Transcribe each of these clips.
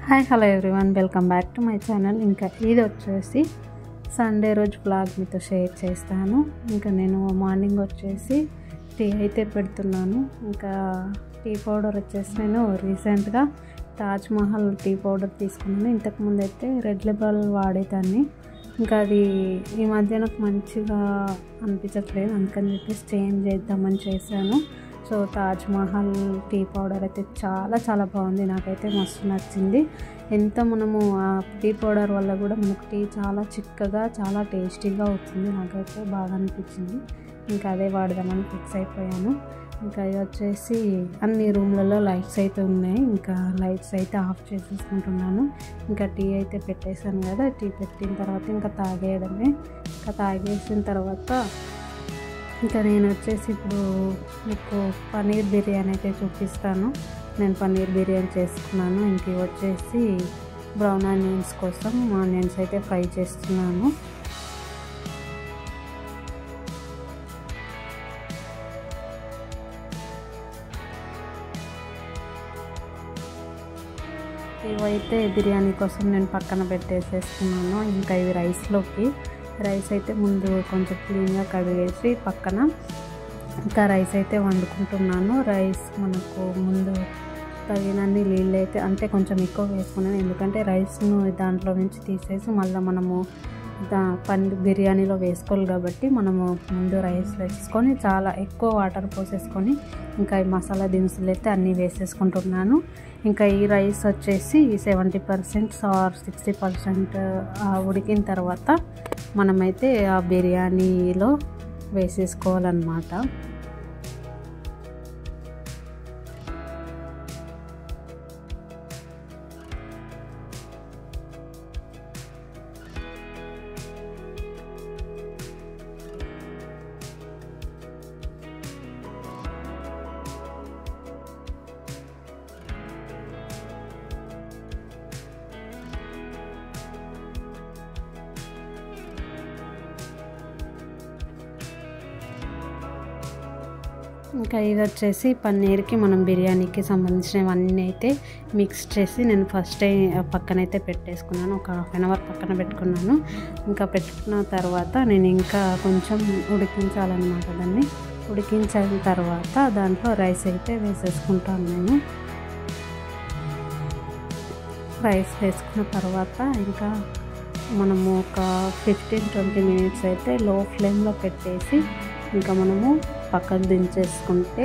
Hi hello everyone, welcome back to my channel. ఇంకా ఇది వచ్చేసి సండే రోజు వ్లాగ్ మీతో షేర్ చేస్తాను. ఇంకా నేను మార్నింగ్ వచ్చేసి టీ అయితే పెడుతున్నాను. ఇంకా టీ పౌడర్ వచ్చేసి నేను రీసెంట్గా తాజ్ మహల్ టీ పౌడర్ తీసుకున్నాను. ఇంతకుముందు అయితే రెడ్ లెబల్ వాడేదాన్ని. ఇంకా అది ఈ మధ్య నాకు మంచిగా అనిపించట్లేదు, అందుకని చెప్పేసి చేంజ్ చేద్దామని చేశాను. So Taj Mahal tea powder అయితే చాలా బాగుంది, నాకైతే మస్తు నచ్చింది. ఎంత మనము ఆ టీ పౌడర్ వల్ల కూడా మనకు టీ చాలా చిక్కగా చాలా టేస్టీగా అవుతుంది. నాకైతే బాగా అనిపించింది. ఇంకా అదే వాడదామని ఫిక్స్ అయిపోయాను. ఇంకా ఇది వచ్చేసి అన్ని రూమ్లలో లైట్స్ అయితే ఉన్నాయి. ఇంకా లైట్స్ అయితే ఆఫ్ చేసేసుకుంటున్నాను. ఇంకా టీ అయితే పెట్టేశాను కదా, టీ పెట్టిన తర్వాత ఇంకా తాగేయడమే. ఇంకా తాగేసిన తర్వాత ఇంకా నేను వచ్చేసి ఇప్పుడు మీకు పన్నీర్ బిర్యానీ అయితే చూపిస్తాను. నేను పన్నీర్ బిర్యానీ చేసుకున్నాను. ఇంక వచ్చేసి బ్రౌన్ ఆనియన్స్ కోసం ఆనియన్స్ అయితే ఫ్రై చేస్తున్నాను. ఇవైతే బిర్యానీ కోసం నేను పక్కన పెట్టేసేసుకున్నాను. ఇంకా ఇవి రైస్ అయితే ముందు కొంచెం క్లీన్గా కడిగేసి పక్కన ఇంకా రైస్ అయితే వండుకుంటున్నాను. రైస్ మనకు ముందు తగినన్ని నీళ్ళు అయితే అంటే కొంచెం ఎక్కువ వేసుకున్నాను, ఎందుకంటే రైస్ను దాంట్లో నుంచి తీసేసి మళ్ళీ మనము పన్నీర్ బిర్యానీలో వేసుకోవాలి కాబట్టి మనము ముందు రైస్ వేసుకొని చాలా ఎక్కువ వాటర్ పోసేసుకొని ఇంకా ఈ మసాలా దినుసులు అయితే అన్నీ వేసేసుకుంటున్నాను. ఇంకా ఈ రైస్ వచ్చేసి 70% ఆర్ 60% ఉడికిన తర్వాత మనమైతే ఆ బిర్యానీలో వేసేసుకోవాలన్నమాట. ఇంకా ఇది వచ్చేసి పన్నీర్కి మనం బిర్యానీకి సంబంధించినవన్నీ అయితే మిక్స్ చేసి నేను ఫస్ట్ పక్కనైతే పెట్టేసుకున్నాను. ఒక ½ గంట పక్కన పెట్టుకున్నాను. ఇంకా పెట్టుకున్న తర్వాత నేను ఇంకా కొంచెం ఉడికించాలన్నమాట. దాన్ని ఉడికించిన తర్వాత దాంట్లో రైస్ అయితే వేసేసుకుంటాను. నేను రైస్ వేసుకున్న తర్వాత ఇంకా మనము ఒక 15-20 మినిట్స్ అయితే లో ఫ్లేమ్లో పెట్టేసి ఇంకా మనము పక్కకు దించేసుకుంటే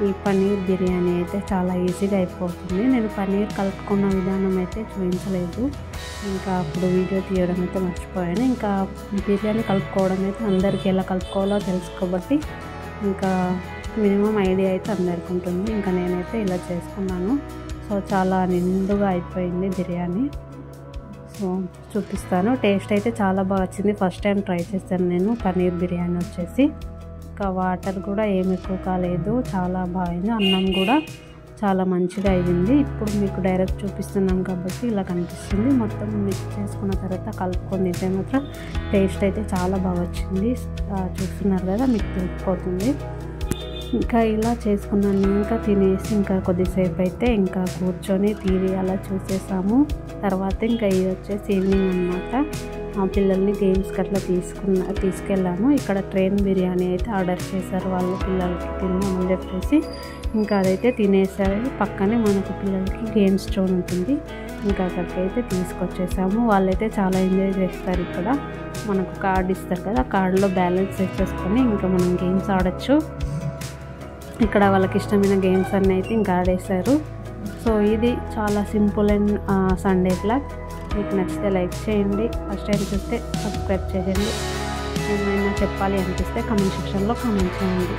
ఈ పన్నీర్ బిర్యానీ అయితే చాలా ఈజీగా అయిపోతుంది. నేను పన్నీర్ కలుపుకున్న విధానం అయితే చూపించలేదు, ఇంకా అప్పుడు వీడియో తీయడం అయితే మర్చిపోయాను. ఇంకా బిర్యానీ కలుపుకోవడం అయితే అందరికీ ఎలా కలుపుకోవాలో తెలుసు కాబట్టి ఇంకా మినిమం ఐడియా అయితే అందరికీ ఉంటుంది. ఇంకా నేనైతే ఇలా చేసుకున్నాను. సో చాలా నిండుగా అయిపోయింది బిర్యానీ. సో చూపిస్తాను. టేస్ట్ అయితే చాలా బాగా వచ్చింది. ఫస్ట్ టైం ట్రై చేశాను నేను పన్నీర్ బిర్యానీ వచ్చేసి. ఇంకా వాటర్ కూడా ఏమి ఎక్కువ కాలేదు, చాలా బాగుంది. అన్నం కూడా చాలా మంచిగా అయింది. ఇప్పుడు మీకు డైరెక్ట్ చూపిస్తున్నాం కాబట్టి ఇలా కనిపిస్తుంది. మొత్తం మిక్స్ చేసుకున్న తర్వాత కలుపుకొని తింటే మాత్రం టేస్ట్ అయితే చాలా బాగా వచ్చింది. చూస్తున్నారు కదా, మీకు తెలిసిపోతుంది. ఇంకా ఇలా చేసుకున్నాను. ఇంకా తినేసి ఇంకా కొద్దిసేపు అయితే ఇంకా కూర్చొని టీవీ అలా చూసేసాము. తర్వాత ఇంకా ఇది వచ్చేసి ఈవినింగ్ అన్నమాట. మా పిల్లల్ని గేమ్స్కి అట్లా తీసుకెళ్ళాము. ఇక్కడ ట్రైన్ బిర్యానీ అయితే ఆర్డర్ చేశారు వాళ్ళు, పిల్లలకి తిన్నామని చెప్పేసి. ఇంకా అదైతే తినేసారు. పక్కనే మనకు పిల్లలకి గేమ్స్ జోన్ ఉంటుంది, ఇంకా అక్కడికి అయితే తీసుకొచ్చేసాము. వాళ్ళైతే చాలా ఎంజాయ్ చేస్తారు. ఇక్కడ మనకు కార్డు ఇస్తారు కదా, కార్డులో బ్యాలెన్స్ వేసేసుకొని ఇంకా మనం గేమ్స్ ఆడచ్చు. ఇక్కడ వాళ్ళకి ఇష్టమైన గేమ్స్ అన్నీ అయితే ఇంకా ఆడేశారు. సో ఇది చాలా సింపుల్ అండ్ సండే వ్లాగ్. మీకు నచ్చితే లైక్ చేయండి, ఫస్ట్ టైం చూస్తే సబ్స్క్రైబ్ చేయండి. ఏమైనా చెప్పాలి అనిపిస్తే కామెంట్ సెక్షన్లో కామెంట్ చేయండి.